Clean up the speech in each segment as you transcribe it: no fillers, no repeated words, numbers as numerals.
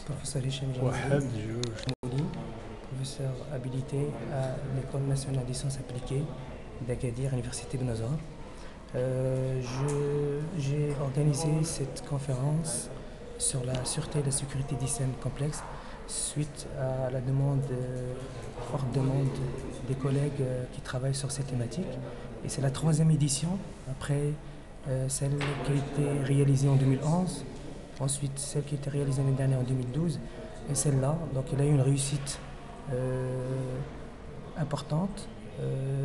Professeur Hicham Mouni, professeur habilité à l'École nationale des sciences appliquées d'Agadir, Université de Nazar. J'ai organisé cette conférence sur la sûreté et la sécurité des systèmes complexes suite à la forte demande des collègues qui travaillent sur cette thématique. Et c'est la 3e édition, après celle qui a été réalisée en 2011, ensuite celle qui a été réalisée l'année dernière en 2012, et celle-là. Donc il a eu une réussite importante,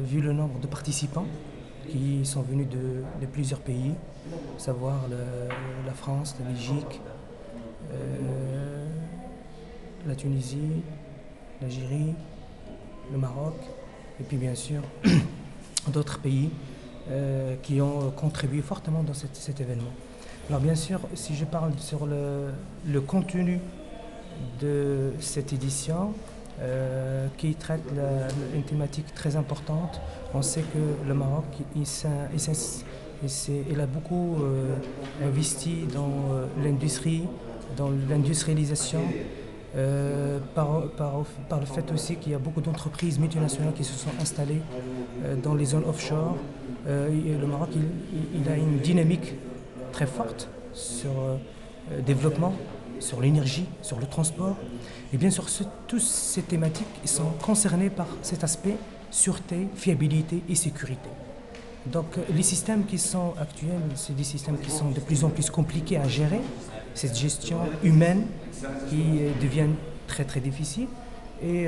vu le nombre de participants qui sont venus de plusieurs pays, à savoir la France, la Belgique, la Tunisie, l'Algérie, le Maroc, et puis bien sûr d'autres pays qui ont contribué fortement dans cet événement. Alors bien sûr, si je parle sur le contenu de cette édition, qui traite une thématique très importante, on sait que le Maroc il a beaucoup investi dans l'industrie, dans l'industrialisation, par le fait aussi qu'il y a beaucoup d'entreprises multinationales qui se sont installées dans les zones offshore. Le Maroc il a une dynamique très forte sur le développement, sur l'énergie, sur le transport. Et bien sûr, toutes ces thématiques sont concernées par cet aspect sûreté, fiabilité et sécurité. Donc les systèmes qui sont actuels, c'est des systèmes qui sont de plus en plus compliqués à gérer, cette gestion humaine qui devient très très difficile. Et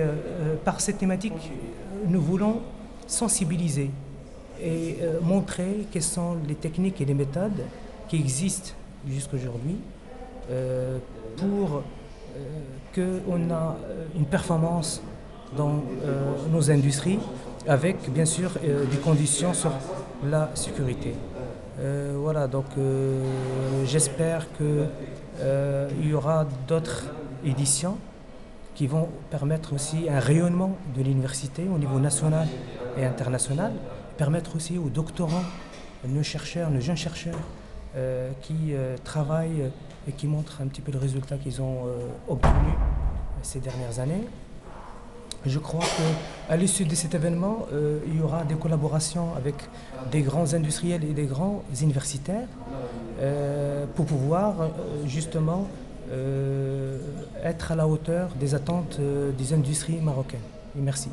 par cette thématique, nous voulons sensibiliser et montrer quelles sont les techniques et les méthodes qui existent jusqu'à aujourd'hui pour qu'on a une performance dans nos industries, avec bien sûr des conditions sur la sécurité. Voilà, donc j'espère qu'il y aura d'autres éditions qui vont permettre aussi un rayonnement de l'université au niveau national et international, permettre aussi aux doctorants, nos chercheurs, nos jeunes chercheurs qui travaillent et qui montrent un petit peu le résultat qu'ils ont obtenu ces dernières années. Je crois qu'à l'issue de cet événement, il y aura des collaborations avec des grands industriels et des grands universitaires pour pouvoir justement être à la hauteur des attentes des industries marocaines. Et merci.